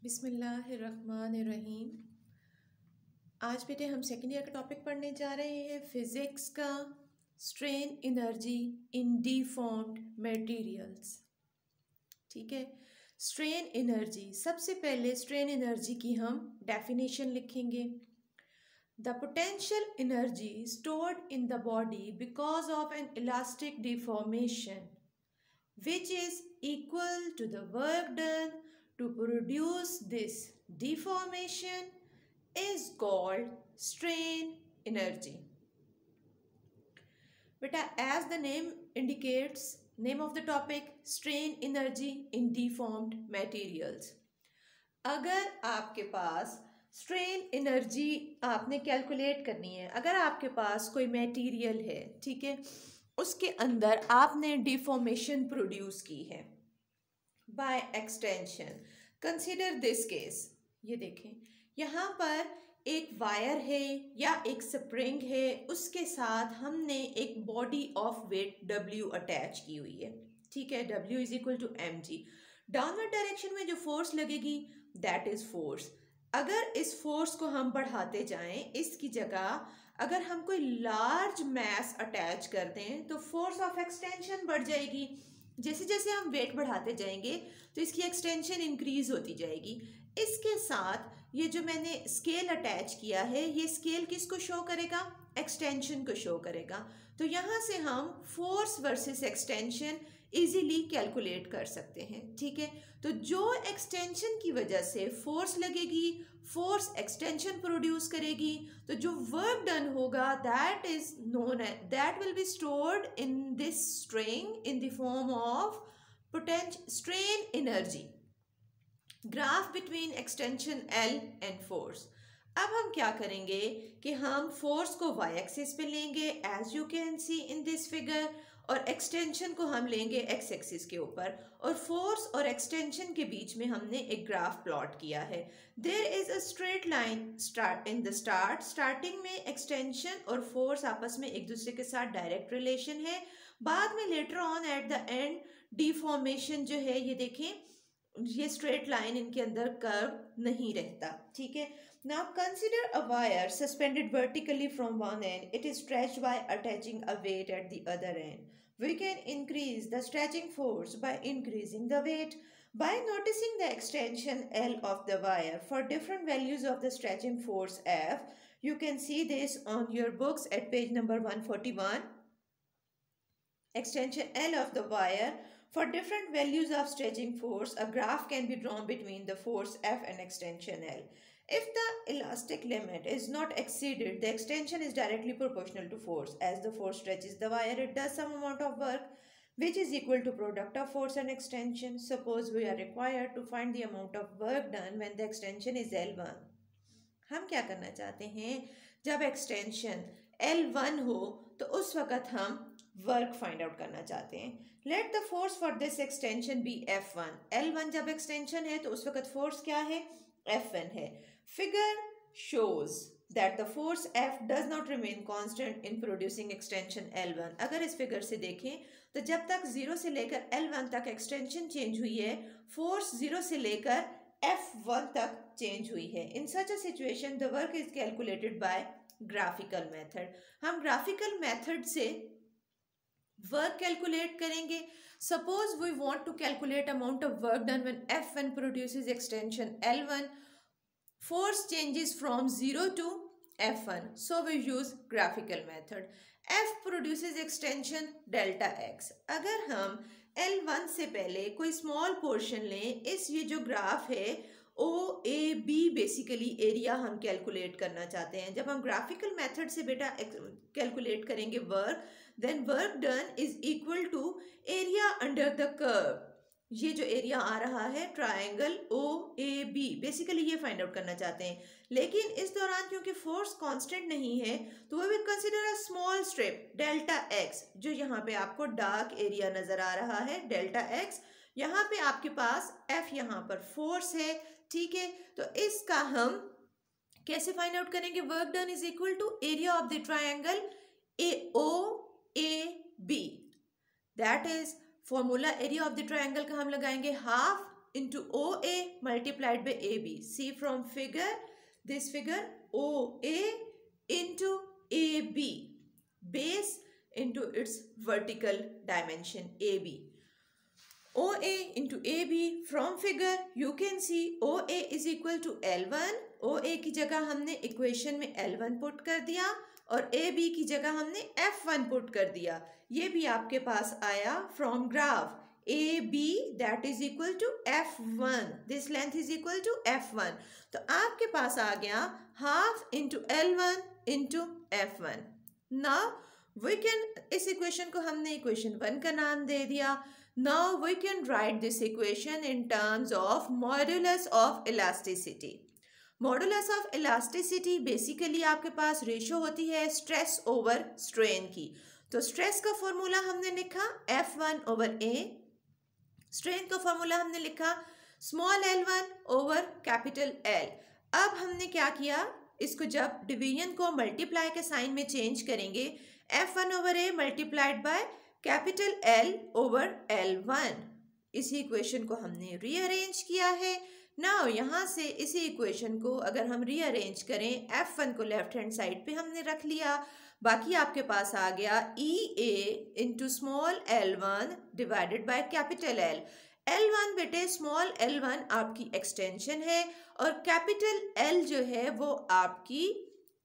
बिस्मिल्लाहिर्रहमानिर्रहीम। आज बेटे हम सेकेंड ईयर का टॉपिक पढ़ने जा रहे हैं फिज़िक्स का स्ट्रेन एनर्जी इन डीफॉर्म्ड मटेरियल्स। ठीक है, स्ट्रेन एनर्जी। सबसे पहले स्ट्रेन एनर्जी की हम डेफिनेशन लिखेंगे। The potential energy stored in the body because of N elastic deformation which is equal to the work done to produce this deformation is called strain energy. Beta, as the name indicates, name of the topic strain energy in deformed materials. अगर आपके पास strain energy आपने calculate करनी है, अगर आपके पास कोई material है, ठीक है, उसके अंदर आपने डिफॉर्मेशन प्रोड्यूस की है by extension. Consider this case. ये देखें, यहाँ पर एक वायर है या एक स्प्रिंग है, उसके साथ हमने एक body of weight W attach की हुई है। ठीक है, W is equal to mg। Downward direction में जो फोर्स लगेगी दैट इज फोर्स। अगर इस फोर्स को हम बढ़ाते जाएं, इसकी जगह अगर हम कोई लार्ज मैस अटैच कर दें तो फोर्स ऑफ एक्सटेंशन बढ़ जाएगी। जैसे जैसे हम वेट बढ़ाते जाएंगे तो इसकी एक्सटेंशन इंक्रीज होती जाएगी। इसके साथ ये जो मैंने स्केल अटैच किया है, ये स्केल किसको शो करेगा? एक्सटेंशन को शो करेगा। तो यहाँ से हम force versus extension easily calculate कर सकते हैं। ठीक है, तो जो एक्सटेंशन की वजह से फोर्स लगेगी, फोर्स एक्सटेंशन प्रोड्यूस करेगी, तो जो वर्क डन होगा that is known that will be stored in this string in the form of potential strain energy. Graph between extension L and force. अब हम क्या करेंगे कि हम फोर्स को y एक्सिस पे लेंगे as you can see in this figure, और एक्सटेंशन को हम लेंगे x एक्सिस के ऊपर, और फोर्स और एक्सटेंशन के बीच में हमने एक ग्राफ प्लॉट किया है। There is a straight line start in the starting में एक्सटेंशन और फोर्स आपस में एक दूसरे के साथ डायरेक्ट रिलेशन है। बाद में later on at the end deformation जो है, ये देखें, ये स्ट्रेट लाइन इनके अंदर कर्व नहीं रहता। ठीक है, now consider a wire suspended vertically from one end. It is stretched by attaching a weight at the other end. We can increase the stretching force by increasing the weight. By noticing the extension L of the wire for different values of the stretching force F, you can see this on your books at page number 141. Extension L of the wire. For different values of stretching force, a graph can be drawn between the force F and extension L. If the elastic limit is not exceeded, the extension is directly proportional to force. As the force stretches the wire, it does some amount of work, which is equal to product of force and extension. Suppose we are required to find the amount of work done when the extension is L1. हम क्या करना चाहते हैं? जब extension L1 हो तो उस वक़्त हम वर्क फाइंड आउट करना चाहते हैं। Let the force for this extension be F1। L1 जब एक्सटेंशन है तो उस वक़्त फोर्स क्या है? F1 है। Figure shows that the force F does not remain constant in producing extension L1। अगर इस फिगर से देखें तो जब तक 0 से लेकर L1 तक एक्सटेंशन चेंज हुई है, फोर्स 0 से लेकर F1 तक चेंज हुई है। In such a situation the work is calculated by graphical method. हम ग्राफिकल मेथड से वर्क कैलकुलेट करेंगे। Suppose we want to calculate amount of work done when F1 produces extension L1. Force changes from 0 to F1, so we use graphical method. F produces extension delta x. अगर हम L1 से पहले कोई small portion लें, इस ये जो graph है OAB बेसिकली एरिया हम कैलकुलेट करना चाहते हैं। जब हम ग्राफिकल मेथड से बेटा कैलकुलेट करेंगे work, then work done is equal to area under the curve. ये जो एरिया आ रहा है ट्रायंगल OAB, बेसिकली ये फाइंड आउट करना चाहते हैं। लेकिन इस दौरान क्योंकि फोर्स कांस्टेंट नहीं है तो we will consider a small strip delta x, जो यहाँ पे आपको डार्क एरिया नजर आ रहा है डेल्टा x। यहाँ पे आपके पास F यहाँ पर फोर्स है। ठीक है, तो इसका हम कैसे फाइंड आउट करेंगे? Work done is equal to area of the triangle OAB। That is formula area of the triangle का हम लगाएंगे half into OA multiplied by AB. See from figure, this figure, OA into AB, base into its vertical dimension AB. OA into AB from figure you can see OA is equal to L1. OA की जगह हमने equation में L1 put कर दिया और AB की जगह हमने F1 पुट कर दिया. ये भी आपके पास आया from graph AB that is equal to F1. This length is equal to F1. तो आपके पास आ गया half into L1 into F1. Now we can, इस इक्वेशन को हमने इक्वेशन 1 का नाम दे दिया. Now we can write this equation in terms of modulus of elasticity. Modulus of elasticity basically आपके पास रेशो होती है स्ट्रेस ओवर स्ट्रेन की. तो स्ट्रेस का फॉर्मूला हमने लिखा F1 ओवर A, स्ट्रेन का फॉर्मूला हमने लिखा small L1 over capital L. अब हमने क्या किया, इसको जब डिवीजन को मल्टीप्लाई के साइन में चेंज करेंगे, F1 over A multiplied by capital L over L1. इसी इक्वेशन को हमने रीअरेंज किया है. नाउ यहाँ से इसी इक्वेशन को अगर हम रीअरेंज करें, F1 को लेफ्ट हैंड साइड पे हमने रख लिया, बाकी आपके पास आ गया EA into small L1 divided by capital L. L1 बेटे स्मॉल L1 आपकी एक्सटेंशन है और कैपिटल L जो है वो आपकी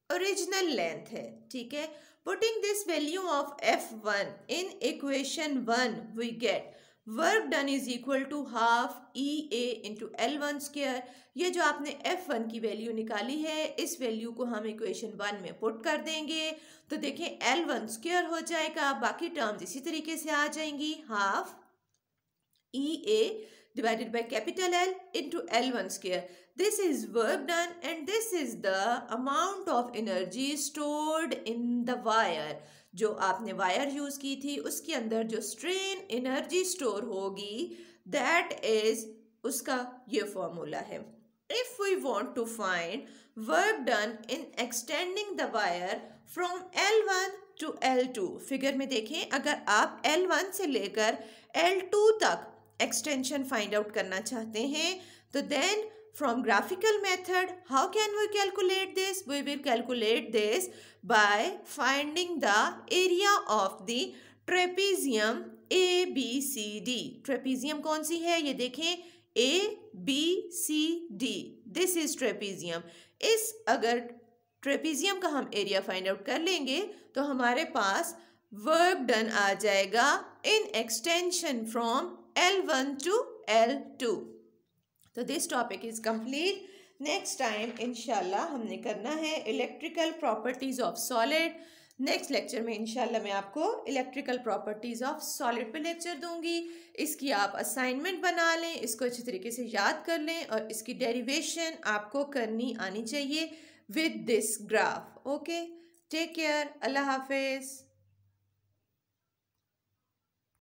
ओरिजिनल लेंथ है. ठीक है. Putting this value of F1 in equation 1 we get work done is equal to half EA into L1 square. ये जो आपने F1 की वैल्यू निकाली है, इस वैल्यू को हम इक्वेशन 1 में पुट कर देंगे तो देखें L1 स्क्वायर हो जाएगा, बाकी टर्म्स इसी तरीके से आ जाएंगी. Half EA divided by capital L into L1 square. This is work done and this is the amount of energy stored in the wire. जो आपने वायर यूज की थी उसके अंदर जो स्ट्रेन एनर्जी स्टोर होगी, that is उसका ये फॉर्मूला है. If we want to find work done in extending the wire from L1 to L2, figure में देखें, अगर आप L1 से लेकर L2 तक एक्सटेंशन फाइंड आउट करना चाहते हैं तो then from graphical method how can we calculate this? We will calculate this by finding the area of the trapezium ABCD. trapezium कौन सी है ये देखें, ABCD. This is trapezium. इस अगर trapezium का हम एरिया फाइंड आउट कर लेंगे तो हमारे पास वर्क डन आ जाएगा इन extension from L1 to L2. तो this topic is complete. Next time इंशाल्लाह हमने करना है electrical properties of solid. Next lecture में इंशाल्लाह मैं आपको इलेक्ट्रिकल प्रॉपर्टीज ऑफ सॉलिड पे लेक्चर दूंगी. इसकी आप असाइनमेंट बना लें, इसको अच्छी तरीके से याद कर लें और इसकी डेरिवेशन आपको करनी आनी चाहिए with this graph. Okay, take care, अल्लाह हाफिज़.